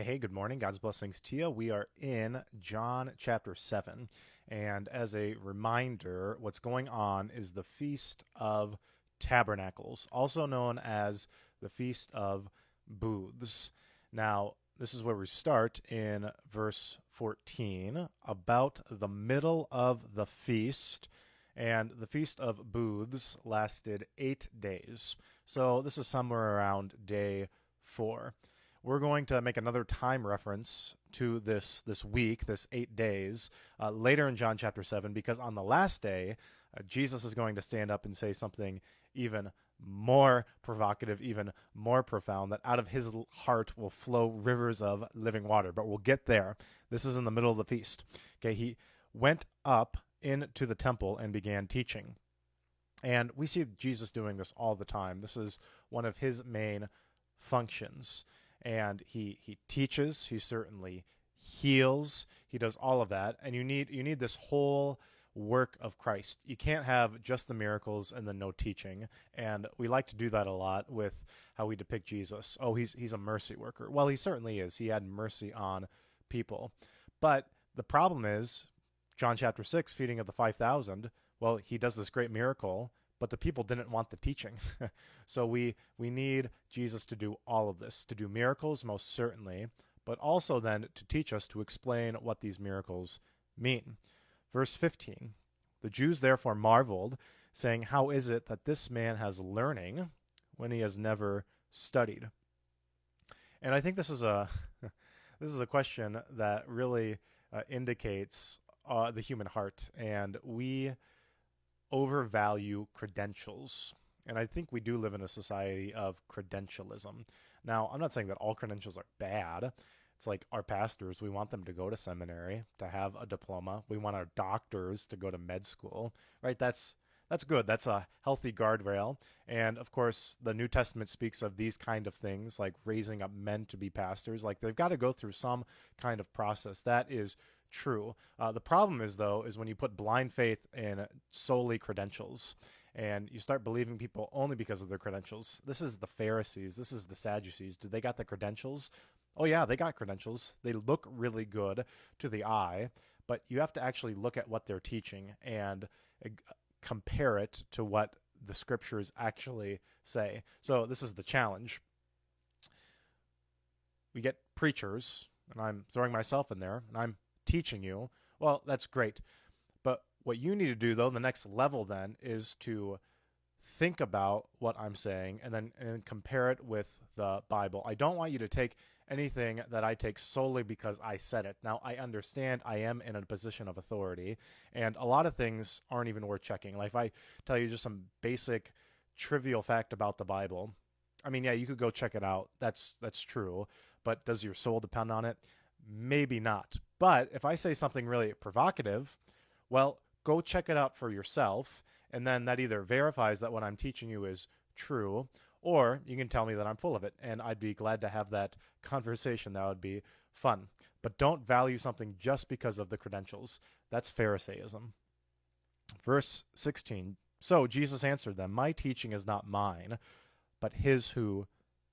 Hey, good morning. God's blessings to you. We are in John chapter 7. And as a reminder, what's going on is the Feast of Tabernacles, also known as the Feast of Booths. Now, this is where we start in verse 14, about the middle of the feast. And the Feast of Booths lasted 8 days. So this is somewhere around day 4. We're going to make another time reference to this week, this 8 days, later in John chapter 7, because on the last day, Jesus is going to stand up and say something even more provocative, even more profound, that out of his heart will flow rivers of living water. But we'll get there. This is in the middle of the feast. Okay, he went up into the temple and began teaching. And we see Jesus doing this all the time. This is one of his main functions. And he teaches, he certainly heals, he does all of that. And you need this whole work of Christ. You can't have just the miracles and then no teaching. And we like to do that a lot with how we depict Jesus. Oh, he's a mercy worker. Well, he certainly is. He had mercy on people. But the problem is, John chapter 6, feeding of the 5,000, well, he does this great miracle, but the people didn't want the teaching. So we need Jesus to do all of this, to do miracles most certainly, but also then to teach us, to explain what these miracles mean. Verse 15, the Jews therefore marveled, saying, "How is it that this man has learning when he has never studied?" And I think this is a this is a question that really indicates the human heart, and we overvalue credentials. And I think we do live in a society of credentialism. Now, I'm not saying that all credentials are bad. It's like our pastors, we want them to go to seminary, to have a diploma. We want our doctors to go to med school, right? That's good. That's a healthy guardrail. And of course, the New Testament speaks of these kind of things, like raising up men to be pastors. Like they've got to go through some kind of process. That is true. The problem is, though, is when you put blind faith in solely credentials and you start believing people only because of their credentials. This is the Pharisees. This is the Sadducees. Do they got the credentials? Oh, yeah, they got credentials. They look really good to the eye, but you have to actually look at what they're teaching and compare it to what the scriptures actually say. So this is the challenge. We get preachers, and I'm throwing myself in there, and I'm teaching you. Well, that's great. But what you need to do, though, the next level then is to think about what I'm saying and compare it with the Bible. I don't want you to take anything that I take solely because I said it. Now, I understand I am in a position of authority, and a lot of things aren't even worth checking. Like if I tell you just some basic trivial fact about the Bible, I mean, yeah, you could go check it out. That's true. But does your soul depend on it? Maybe not. But if I say something really provocative, well, go check it out for yourself, and then that either verifies that what I'm teaching you is true, or you can tell me that I'm full of it, and I'd be glad to have that conversation. That would be fun. But don't value something just because of the credentials. That's Pharisaism. Verse 16, so Jesus answered them, "My teaching is not mine, but his who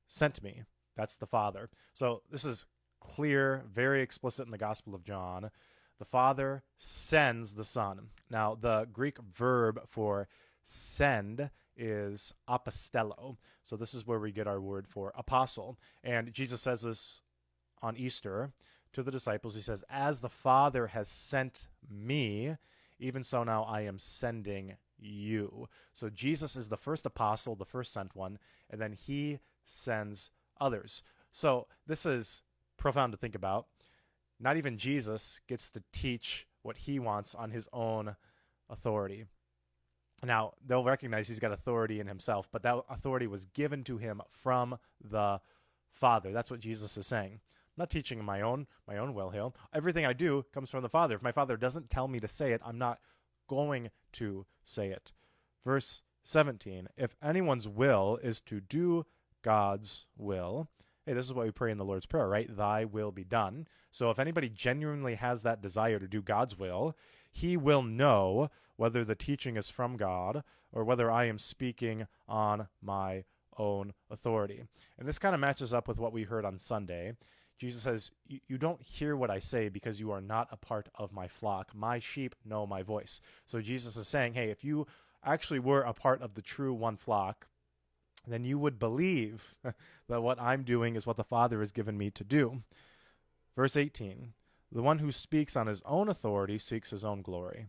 sent me." That's the Father. So this is clear, very explicit in the Gospel of John. The Father sends the Son. Now, the Greek verb for send is apostello. So this is where we get our word for apostle. And Jesus says this on Easter to the disciples. He says, "As the Father has sent me, even so now I am sending you." So Jesus is the first apostle, the first sent one, and then he sends others. So this is profound to think about. Not even Jesus gets to teach what he wants on his own authority. Now, they'll recognize he's got authority in himself, but that authority was given to him from the Father. That's what Jesus is saying. I'm not teaching my own will here. Everything I do comes from the Father. If my Father doesn't tell me to say it, I'm not going to say it. Verse 17, if anyone's will is to do God's will, hey, this is what we pray in the Lord's Prayer, right? Thy will be done. So if anybody genuinely has that desire to do God's will, he will know whether the teaching is from God or whether I am speaking on my own authority. And this kind of matches up with what we heard on Sunday. Jesus says, you don't hear what I say because you are not a part of my flock. My sheep know my voice. So Jesus is saying, hey, if you actually were a part of the true one flock, then you would believe that what I'm doing is what the Father has given me to do. Verse 18, the one who speaks on his own authority seeks his own glory.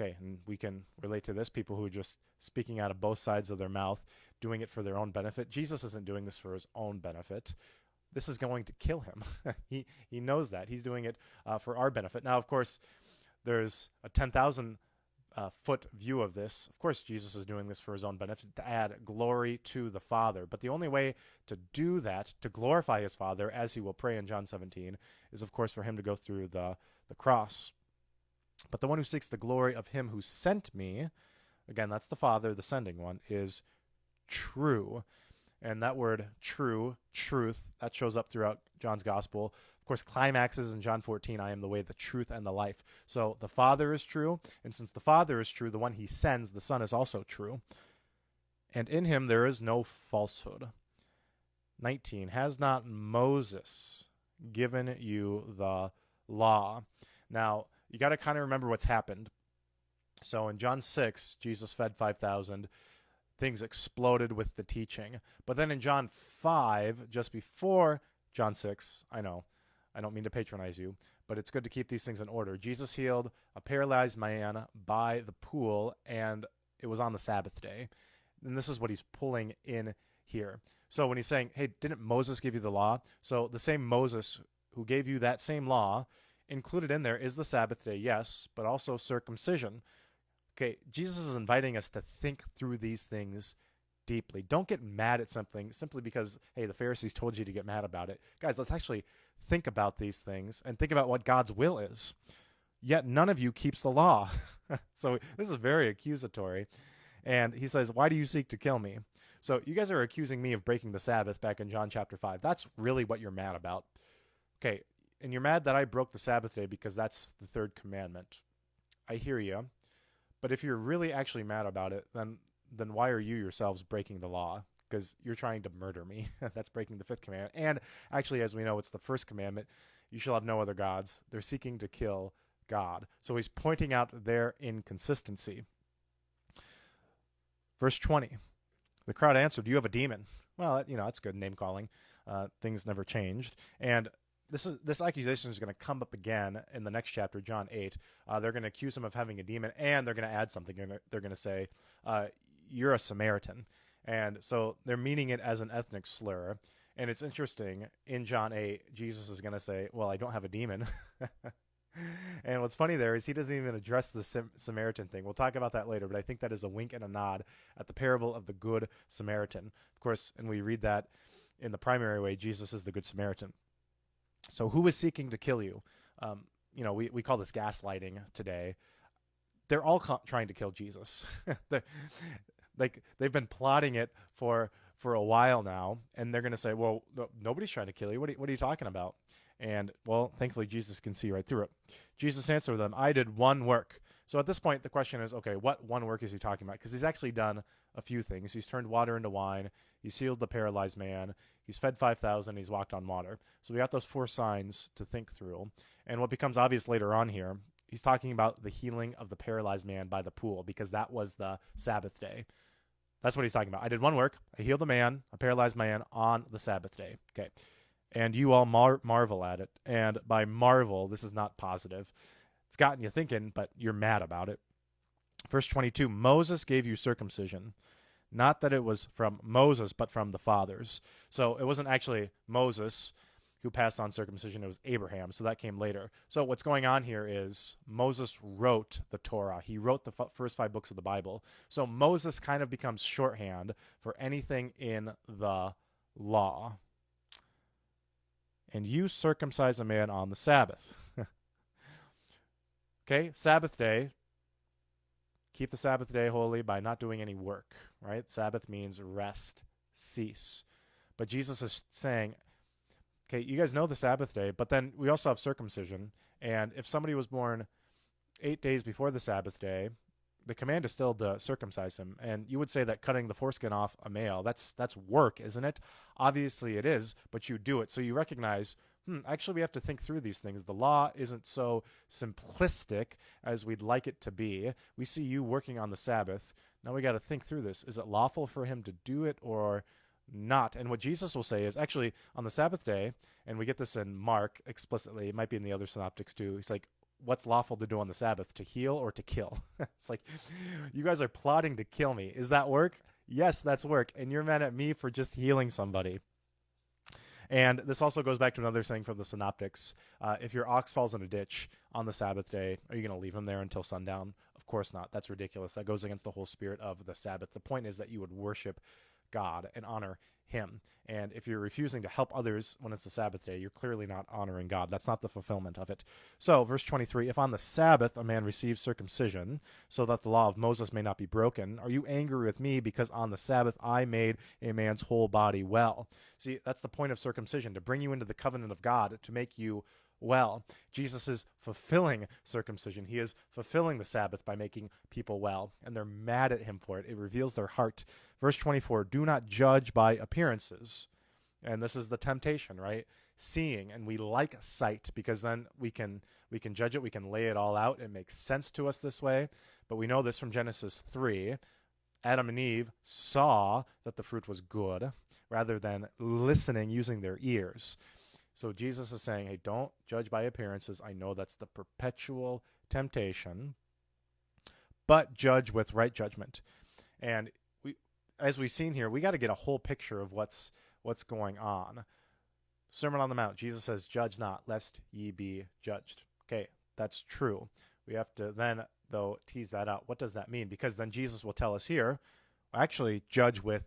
Okay, and we can relate to this, people who are just speaking out of both sides of their mouth, doing it for their own benefit. Jesus isn't doing this for his own benefit. This is going to kill him. He knows that. He's doing it for our benefit. Now, of course, there's a 10,000 foot view of this. Of course, Jesus is doing this for his own benefit, to add glory to the Father. But the only way to do that, to glorify his Father, as he will pray in John 17, is, of course, for him to go through the cross. But the one who seeks the glory of him who sent me, again, that's the Father, the sending one, is true. And that word true, truth, that shows up throughout John's gospel. Of course, climaxes in John 14, I am the way, the truth, and the life. So the Father is true, and since the Father is true, the one he sends, the Son, is also true. And in him there is no falsehood. 19, has not Moses given you the law? Now, you got to kind of remember what's happened. So in John 6, Jesus fed 5,000. Things exploded with the teaching. But then in John 5, just before John 6, I know, I don't mean to patronize you, but it's good to keep these things in order. Jesus healed a paralyzed man by the pool, and it was on the Sabbath day. And this is what he's pulling in here. So when he's saying, hey, didn't Moses give you the law? So the same Moses who gave you that same law, included in there is the Sabbath day, yes, but also circumcision. Okay, Jesus is inviting us to think through these things deeply. Don't get mad at something simply because, hey, the Pharisees told you to get mad about it. Guys, let's actually think about these things and think about what God's will is. Yet none of you keeps the law. So this is very accusatory. And he says, why do you seek to kill me? So you guys are accusing me of breaking the Sabbath back in John chapter 5. That's really what you're mad about. Okay, and you're mad that I broke the Sabbath day because that's the third commandment. I hear you. But if you're really actually mad about it, then why are you yourselves breaking the law? Because you're trying to murder me. That's breaking the fifth commandment. And actually, as we know, it's the first commandment. You shall have no other gods. They're seeking to kill God. So he's pointing out their inconsistency. Verse 20. The crowd answered, you have a demon. Well, that's good name calling. Things never changed. And this accusation is going to come up again in the next chapter, John 8. They're going to accuse him of having a demon, and they're going to add something. They're going to say, you're a Samaritan. And so they're meaning it as an ethnic slur. And it's interesting, in John 8, Jesus is going to say, well, I don't have a demon. And what's funny there is he doesn't even address the Samaritan thing. We'll talk about that later, but I think that is a wink and a nod at the parable of the Good Samaritan. Of course, and we read that in the primary way, Jesus is the Good Samaritan. So who is seeking to kill you? We call this gaslighting today. They're all trying to kill Jesus. They've been plotting it for a while now, and they're going to say, well, nobody's trying to kill you. What are you talking about? And, well, thankfully, Jesus can see right through it. Jesus answered them, I did one work. So at this point, the question is, okay, what one work is he talking about? Because he's actually done a few things. He's turned water into wine. He's healed the paralyzed man. He's fed 5,000. He's walked on water. So we got those four signs to think through. And what becomes obvious later on here, he's talking about the healing of the paralyzed man by the pool, because that was the Sabbath day. That's what he's talking about. I did one work. I healed a paralyzed man on the Sabbath day. Okay. And you all marvel at it. And by marvel, this is not positive. It's gotten you thinking, but you're mad about it. Verse 22, Moses gave you circumcision. Not that it was from Moses, but from the fathers. So it wasn't actually Moses who passed on circumcision. It was Abraham. So that came later. So what's going on here is Moses wrote the Torah. He wrote the first 5 books of the Bible. So Moses kind of becomes shorthand for anything in the law. And you circumcise a man on the Sabbath. Okay, Sabbath day. Keep the Sabbath day holy by not doing any work, right? Sabbath means rest, cease. But Jesus is saying, okay, you guys know the Sabbath day, but then we also have circumcision. And if somebody was born 8 days before the Sabbath day, the command is still to circumcise him. And you would say that cutting the foreskin off a male, that's work, isn't it? Obviously it is, but you do it. So you recognize, actually we have to think through these things. The law isn't so simplistic as we'd like it to be. We see you working on the Sabbath. Now we got to think through this. Is it lawful for him to do it or not? And what Jesus will say is actually on the Sabbath day, and we get this in Mark explicitly, it might be in the other synoptics too. He's like, what's lawful to do on the Sabbath, to heal or to kill? It's like, you guys are plotting to kill me. Is that work? Yes, that's work. And you're mad at me for just healing somebody. And this also goes back to another thing from the synoptics. If your ox falls in a ditch on the Sabbath day, are you going to leave him there until sundown? Of course not. That's ridiculous. That goes against the whole spirit of the Sabbath. The point is that you would worship God and honor him. And if you're refusing to help others when it's the Sabbath day, you're clearly not honoring God. That's not the fulfillment of it. So, verse 23, if on the Sabbath a man receives circumcision, so that the law of Moses may not be broken, are you angry with me because on the Sabbath I made a man's whole body well? See, that's the point of circumcision, to bring you into the covenant of God, to make you well. Jesus is fulfilling circumcision. He is fulfilling the Sabbath by making people well, and they're mad at him for it. It reveals their heart. Verse 24, do not judge by appearances. And this is the temptation, right? Seeing, and we like sight because then we can judge it, we can lay it all out. It makes sense to us this way. But we know this from Genesis 3. Adam and Eve saw that the fruit was good rather than listening using their ears. So Jesus is saying, hey, don't judge by appearances. I know that's the perpetual temptation, but judge with right judgment. And as we've seen here, we got to get a whole picture of what's going on. Sermon on the Mount, Jesus says, judge not, lest ye be judged. Okay, that's true. We have to then, though, tease that out. What does that mean? Because then Jesus will tell us here, actually, judge with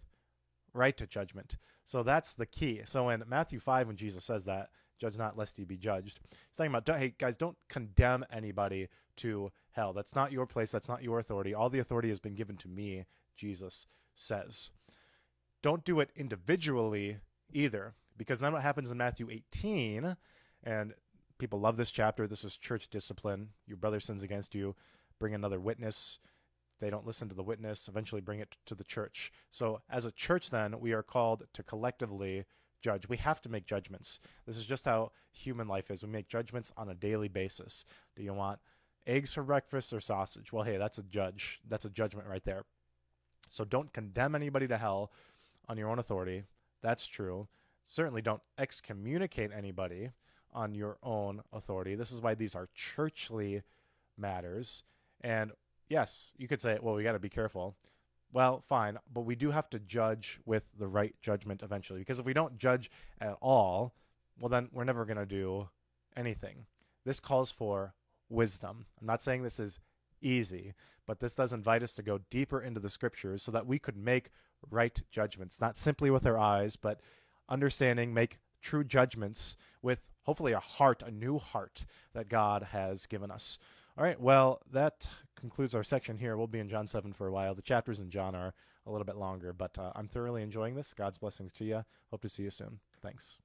right to judgment. So that's the key. So in Matthew 5, when Jesus says that, judge not lest ye be judged, he's talking about, hey, guys, don't condemn anybody to hell. That's not your place. That's not your authority. All the authority has been given to me, Jesus says. Don't do it individually either, because then what happens in Matthew 18, and people love this chapter, this is church discipline. Your brother sins against you, bring another witness. They don't listen to the witness, eventually bring it to the church. So as a church then, we are called to collectively judge. We have to make judgments. This is just how human life is. We make judgments on a daily basis. Do you want eggs for breakfast or sausage? Well, hey, that's a judge. That's a judgment right there. So don't condemn anybody to hell on your own authority. That's true. Certainly don't excommunicate anybody on your own authority. This is why these are churchly matters. And yes, you could say, well, we got to be careful. Well, fine, but we do have to judge with the right judgment eventually. Because if we don't judge at all, well, then we're never going to do anything. This calls for wisdom. I'm not saying this is easy, but this does invite us to go deeper into the scriptures so that we could make right judgments, not simply with our eyes, but understanding, make true judgments with hopefully a heart, a new heart that God has given us. All right, well, that concludes our section here. We'll be in John 7 for a while. The chapters in John are a little bit longer, but I'm thoroughly enjoying this. God's blessings to you. Hope to see you soon. Thanks.